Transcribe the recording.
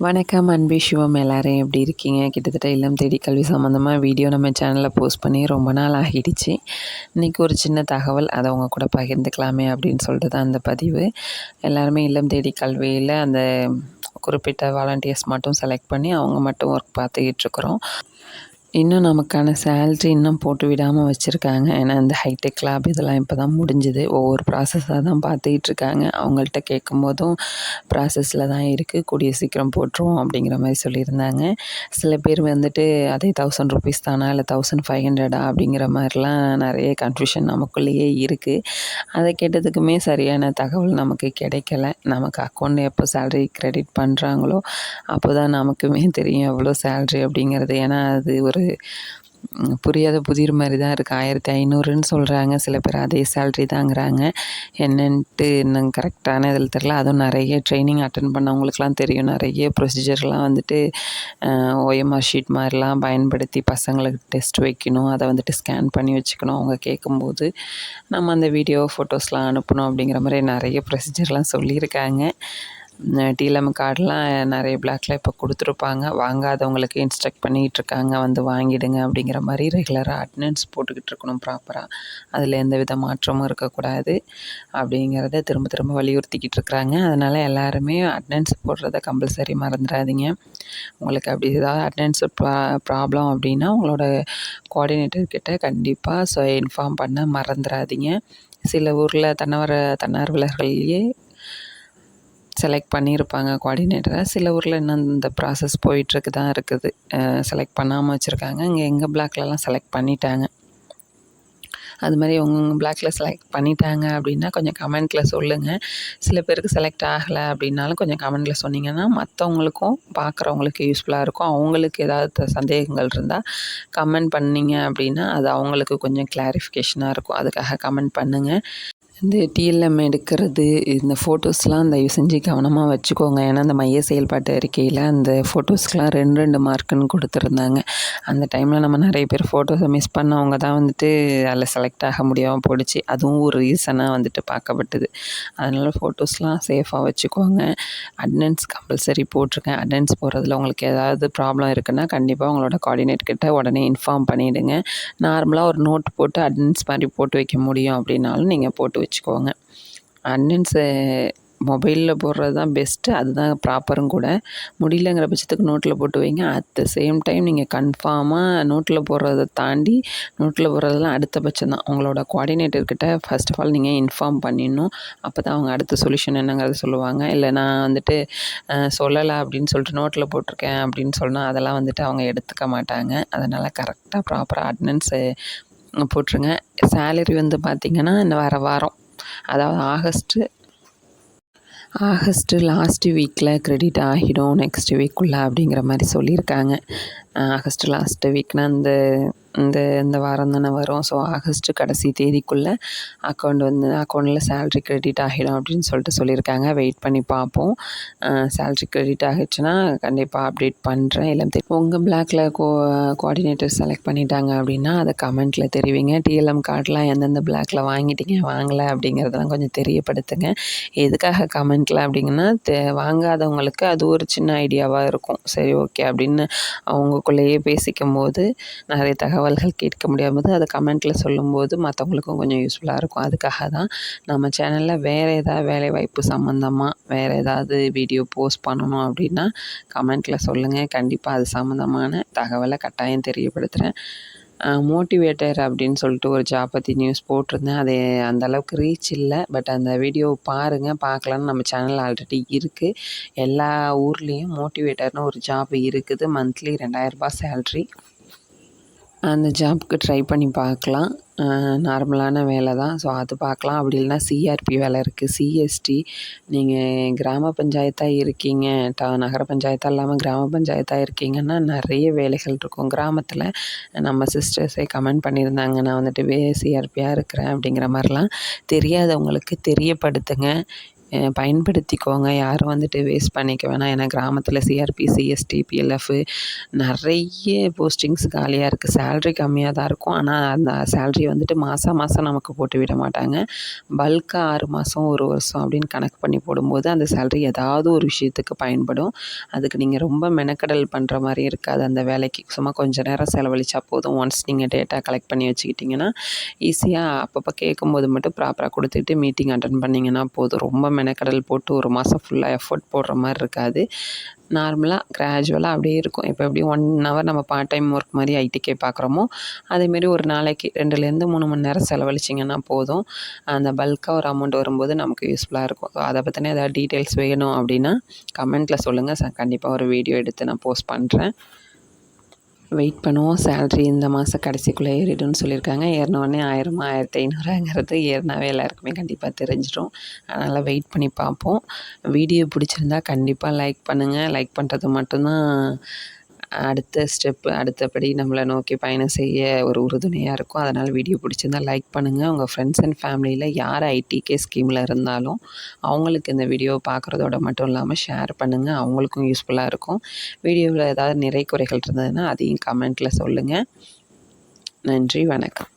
வணக்கம் அன்பு சிவம், எல்லாரும் எப்படி இருக்கீங்க? கிட்டத்தட்ட இல்லம் தேடி கல்வி சம்மந்தமாக வீடியோ நம்ம சேனலில் போஸ்ட் பண்ணி ரொம்ப நாள் ஆகிடுச்சு. இன்றைக்கி ஒரு சின்ன தகவல், அதை அவங்க கூட பகிர்ந்துக்கலாமே அப்படின்னு சொல்லிட்டு தான் அந்த பதிவு. எல்லாருமே இல்லம் தேடி கல்வியில் அந்த குறிப்பிட்ட வாலண்டியர்ஸ் மட்டும் செலக்ட் பண்ணி அவங்க மட்டும் ஒர்க் பார்த்துக்கிட்டுருக்குறோம். இன்னும் நமக்கான சேல்ரி இன்னும் போட்டு விடாமல் வச்சுருக்காங்க. ஏன்னா இந்த ஹைடெக் லேப் இதெல்லாம் இப்போ தான் முடிஞ்சுது. ஒவ்வொரு ப்ராசஸாக தான் பார்த்துக்கிட்ருக்காங்க. அவங்கள்ட்ட கேட்கும்போதும் ப்ராசஸில் தான் இருக்குது, கூடிய சீக்கிரம் போட்டுருவோம் அப்படிங்கிற மாதிரி சொல்லியிருந்தாங்க. சில பேர் வந்துட்டு அதே ₹1000 தானா இல்லை 1500 அப்படிங்கிற மாதிரிலாம் நிறைய கன்ஃபியூஷன் நமக்குள்ளேயே இருக்குது. அதை கேட்டதுக்குமே சரியான தகவல் நமக்கு கிடைக்கல. நமக்கு அக்கௌண்ட் எப்போ சேலரி கிரெடிட் பண்ணுறாங்களோ அப்போ தான் நமக்குமே தெரியும் எவ்வளோ சேலரி அப்படிங்கிறது. ஏன்னா அது ஒரு புரியாத புதிர் மாதிரி தான் இருக்குது. 1500ன்னு சொல்கிறாங்க, சில பேர் அதே சேலரி தாங்கிறாங்க. என்னன்ட்டு இன்னும் கரெக்டான இதில் தெரில. அதுவும் நிறைய ட்ரைனிங் அட்டன் பண்ணவங்களுக்குலாம் தெரியும். நிறைய ப்ரொசீஜர்லாம் வந்துட்டு ஓஎம்ஆர் ஷீட் மாதிரிலாம் பயன்படுத்தி பசங்களுக்கு டெஸ்ட் வைக்கணும், அதை வந்துட்டு ஸ்கேன் பண்ணி வச்சுக்கணும். அவங்க கேட்கும்போது நம்ம அந்த வீடியோ ஃபோட்டோஸ்லாம் அனுப்பணும் அப்படிங்கிற மாதிரி நிறைய ப்ரொசீஜர்லாம் சொல்லியிருக்காங்க. டிஎல்எம் கார்டெலாம் நிறைய பிளாக்ல இப்போ கொடுத்துருப்பாங்க. வாங்காதவங்களுக்கு இன்ஸ்ட்ரக்ட் பண்ணிக்கிட்டு இருக்காங்க, வந்து வாங்கிடுங்க அப்படிங்கிற மாதிரி. ரெகுலராக அட்டெண்டன்ஸ் போட்டுக்கிட்டு இருக்கணும் ப்ராப்பராக, அதில் எந்த வித மாற்றமும் இருக்கக்கூடாது அப்படிங்கிறத திரும்ப திரும்ப வலியுறுத்திக்கிட்டு இருக்கிறாங்க. அதனால் எல்லாருமே அட்டெண்டன்ஸ் போடுறத கம்பல்சரி மறந்துடாதீங்க. உங்களுக்கு அப்படி ஏதாவது அட்டெண்டன்ஸ் ப்ராப்ளம் அப்படின்னா உங்களோட கோஆர்டினேட்டர்கிட்ட கண்டிப்பாக இன்ஃபார்ம் பண்ண மறந்துடாதீங்க. சில ஊரில் தன்னார்வலர்களையே செலக்ட் பண்ணியிருப்பாங்க கோஆர்டினேட்டரை. சில ஊரில் இன்னும் இந்த ப்ராசஸ் போயிட்டுருக்கு தான் இருக்குது. செலக்ட் பண்ணாமல் வச்சுருக்காங்க. இங்கே எங்கள் பிளாக்லலாம் செலக்ட் பண்ணிட்டாங்க. அது மாதிரி உங்கள் பிளாக்ல செலக்ட் பண்ணிட்டாங்க அப்படின்னா கொஞ்சம் கமெண்ட்டில் சொல்லுங்கள். சில பேருக்கு செலக்ட் ஆகலை அப்படின்னாலும் கொஞ்சம் கமெண்ட்டில் சொன்னீங்கன்னா மற்றவங்களுக்கும் பார்க்குறவங்களுக்கு யூஸ்ஃபுல்லாக இருக்கும். அவங்களுக்கு ஏதாவது சந்தேகங்கள் இருந்தால் கமெண்ட் பண்ணிங்க அப்படின்னா அது அவங்களுக்கு கொஞ்சம் கிளாரிஃபிகேஷனாக இருக்கும். அதுக்காக கமெண்ட் பண்ணுங்கள். இந்த டிஎல்எம் எடுக்கிறது, இந்த ஃபோட்டோஸ்லாம் தயவு செஞ்சு கவனமாக வச்சுக்கோங்க. ஏன்னா அந்த மைய செயல்பாட்டு அறிக்கையில் அந்த ஃபோட்டோஸ்க்கெலாம் 2 மார்க்குன்னு கொடுத்துருந்தாங்க. அந்த டைமில் நம்ம நிறைய பேர் ஃபோட்டோஸை மிஸ் பண்ணவங்க தான் வந்துட்டு அதில் செலக்ட் ஆக முடியாமல் போயிடுச்சு. அதுவும் ஒரு ரீசனாக வந்துட்டு பார்க்கப்பட்டது. அதனால் ஃபோட்டோஸ்லாம் சேஃபாக வச்சுக்கோங்க. அட்டெண்டன்ஸ் கம்பல்சரி போட்டிருக்கேன். அட்டெண்டன்ஸ் போடுறதுல உங்களுக்கு ஏதாவது ப்ராப்ளம் இருக்குன்னா கண்டிப்பாக உங்களோட கோஆர்டினேட் கிட்ட உடனே இன்ஃபார்ம் பண்ணிவிடுங்க. நார்மலாக ஒரு நோட் போட்டு அட்டெண்டன்ஸ் மாதிரி போட்டு வைக்க முடியும் அப்படின்னாலும் நீங்கள் போட்டு வச்சுக்கோங்க. அட்டெண்டன்ஸு மொபைலில் போடுறது தான் பெஸ்ட்டு, அதுதான் ப்ராப்பரும் கூட. முடியலங்கிற பட்சத்துக்கு நோட்டில் போட்டு வைங்க. அட் த சேம் டைம் நீங்கள் கன்ஃபார்மாக நோட்டில் போடுறத தாண்டி நோட்டில் போடுறதெல்லாம் அடுத்த பட்சம் தான். உங்களோட கோஆர்டினேட்டர்கிட்ட ஃபர்ஸ்ட் ஆஃப் ஆல் நீங்கள் இன்ஃபார்ம் பண்ணிடணும். அப்போ தான் அவங்க அடுத்த சொல்யூஷன் என்னங்கிறத சொல்லுவாங்க. இல்லை நான் வந்துட்டு சொல்லலை அப்படின்னு சொல்லிட்டு நோட்டில் போட்டிருக்கேன் அப்படின்னு சொன்னால் அதெல்லாம் வந்துட்டு அவங்க எடுத்துக்க மாட்டாங்க. அதனால் கரெக்டாக ப்ராப்பராக அட்டெண்டன்ஸு போட்டுருங்க. சேலரி வந்து பார்த்திங்கன்னா இந்த வர வாரம், அதாவது ஆகஸ்ட்டு லாஸ்ட்டு வீக்கில் கிரெடிட் ஆகிடும், நெக்ஸ்ட் வீக்குள்ளே அப்படிங்கிற மாதிரி சொல்லியிருக்காங்க. ஆகஸ்ட் லாஸ்ட்டு வீக்னால் இந்த வாரம் தானே வரும். ஸோ ஆகஸ்ட்டு கடைசி தேதிக்குள்ளே அக்கௌண்ட்டில் சேல்ரி கிரெடிட் ஆகிடும் அப்படின்னு சொல்லியிருக்காங்க. வெயிட் பண்ணி பார்ப்போம். சேல்ரி கிரெடிட் ஆகிடுச்சுன்னா கண்டிப்பாக அப்டேட் பண்ணுறேன். இல்லை உங்கள் பிளாக்ல கோஆர்டினேட்டர் செலக்ட் பண்ணிட்டாங்க அப்படின்னா அதை கமெண்ட்டில் தெரிவிங்க. டிஎல்எம் கார்டெலாம் எந்தெந்த பிளாக்ல வாங்கிட்டீங்க, வாங்கலை அப்படிங்கிறதெல்லாம் கொஞ்சம் தெரியப்படுத்துங்க. எதுக்காக கமெண்ட்டில் அப்படிங்கன்னா வாங்காதவங்களுக்கு அது ஒரு சின்ன ஐடியாவாக இருக்கும். சரி ஓகே அப்படின்னு அவங்களுக்குள்ளேயே பேசிக்கும் போது நிறைய தகவல்கள் கேட்க முடியாமல் அதை கமெண்ட்டில் சொல்லும்போது மற்றவங்களுக்கும் கொஞ்சம் யூஸ்ஃபுல்லாக இருக்கும். அதுக்காக தான் நம்ம சேனலில் வேறு ஏதாவது வேலைவாய்ப்பு சம்மந்தமாக வேறு ஏதாவது வீடியோ போஸ்ட் பண்ணணும் அப்படின்னா கமெண்ட்டில் சொல்லுங்கள். கண்டிப்பாக அது சம்மந்தமான தகவலை கட்டாயம் தெரியப்படுத்துகிறேன். மோட்டிவேட்டர் அப்படின்னு சொல்லிட்டு ஒரு ஜாப் பற்றி நியூஸ் போட்டிருந்தேன். அது அந்தளவுக்கு ரீச் இல்லை. பட் அந்த வீடியோ பாருங்கள். பார்க்கலான்னு நம்ம சேனல் ஆல்ரெடி இருக்குது. எல்லா ஊர்லேயும் மோட்டிவேட்டர்னு ஒரு ஜாப் இருக்குது. Monthly ₹2000 salary. அந்த ஜாப்க்கு ட்ரை பண்ணி பார்க்கலாம். நார்மலான வேலை தான். ஸோ அது பார்க்கலாம். அப்படி இல்லைனா சிஆர்பி வேலை இருக்குது, சிஎஸ்டி. நீங்கள் கிராம பஞ்சாயத்தாக இருக்கீங்க, நகர பஞ்சாயத்தாக இல்லாமல் கிராம பஞ்சாயத்தாக இருக்கீங்கன்னா நிறைய வேலைகள் இருக்கும். கிராமத்தில் நம்ம சிஸ்டர்ஸே கமெண்ட் பண்ணியிருந்தாங்க, நான் வந்துட்டு சிஆர்பியாக இருக்கிறேன் அப்படிங்கிற மாதிரிலாம். தெரியாதவங்களுக்கு தெரியப்படுத்துங்க. பயன்படுத்திக்கோங்க. யாரும் வந்துட்டு வேஸ்ட் பண்ணிக்க வேணாம். ஏன்னா கிராமத்தில் சிஆர்பி, சிஎஸ்டி, பிஎல்எஃப் நிறைய போஸ்டிங்ஸ் காலியாக இருக்குது. சேலரி கம்மியாக தான் இருக்கும். ஆனால் அந்த சேலரி வந்துட்டு மாதம் நமக்கு போட்டு விட மாட்டாங்க. பல்காக 6 மாதம் 1 வருஷம் அப்படின்னு கணக்கு பண்ணி போடும்போது அந்த சேலரி ஏதாவது ஒரு விஷயத்துக்கு பயன்படும். அதுக்கு நீங்கள் ரொம்ப மெனக்கடல் பண்ணுற மாதிரி இருக்காது. அந்த வேலைக்கு சும்மா கொஞ்சம் நேரம் செலவழிச்சா போதும். ஒன்ஸ் நீங்கள் டேட்டா கலெக்ட் பண்ணி வச்சுக்கிட்டிங்கன்னா ஈஸியாக அப்பப்போ கேட்கும்போது மட்டும் ப்ராப்பராக கொடுத்துட்டு மீட்டிங் அட்டன் பண்ணிங்கன்னா போதும். ரொம்ப மெனக்கடல் போட்டு 1 மாதம் ஃபுல்லாக எஃபோர்ட் போடுற மாதிரி இருக்காது. நார்மலாக கிராஜுவலாக அப்படியே இருக்கும். இப்போ எப்படி 1 ஹவர் நம்ம பார்ட் டைம் ஒர்க் மாதிரி ஐடிக்கே பார்க்குறோமோ அதேமாரி ஒரு நாளைக்கு 2லேருந்து 3 மணி நேரம் செலவழிச்சிங்கன்னா போதும். அந்த பல்காக ஒரு அமௌண்ட் வரும்போது நமக்கு யூஸ்ஃபுல்லாக இருக்கும். அதை பற்றின ஏதாவது டீட்டெயில்ஸ் வேணும் அப்படின்னா கமெண்ட்டில் சொல்லுங்கள். கண்டிப்பாக ஒரு வீடியோ எடுத்து நான் போஸ்ட் பண்ணுறேன். வெயிட் பண்ணுவோம். சேலரி இந்த மாதம் கடைசிக்குள்ளே ஏறிடும்னு சொல்லியிருக்காங்க. ஏறினோடனே 1000 1500ங்கிறது ஏறினாவே எல்லாருக்குமே கண்டிப்பாக தெரிஞ்சிடும். அதனால் வெயிட் பண்ணி பார்ப்போம். வீடியோ பிடிச்சிருந்தா கண்டிப்பாக லைக் பண்ணுங்கள். லைக் பண்ணுறது மட்டும்தான் அடுத்த ஸ்டெப்பு, அடுத்தபடி நம்மளை நோக்கி பயணம் செய்ய ஒரு உறுதுணையாக இருக்கும். அதனால் வீடியோ பிடிச்சிருந்தா லைக் பண்ணுங்கள். உங்கள் ஃப்ரெண்ட்ஸ் அண்ட் ஃபேமிலியில் யார் ஐடிகே ஸ்கீமில் இருந்தாலும் அவங்களுக்கு இந்த வீடியோ பார்க்குறதோட மட்டும் இல்லாமல் ஷேர் பண்ணுங்கள். அவங்களுக்கும் யூஸ்ஃபுல்லாக இருக்கும். வீடியோவில் ஏதாவது நிறை குறைகள் இருந்ததுன்னா அதையும் கமெண்ட்டில் சொல்லுங்கள். நன்றி, வணக்கம்.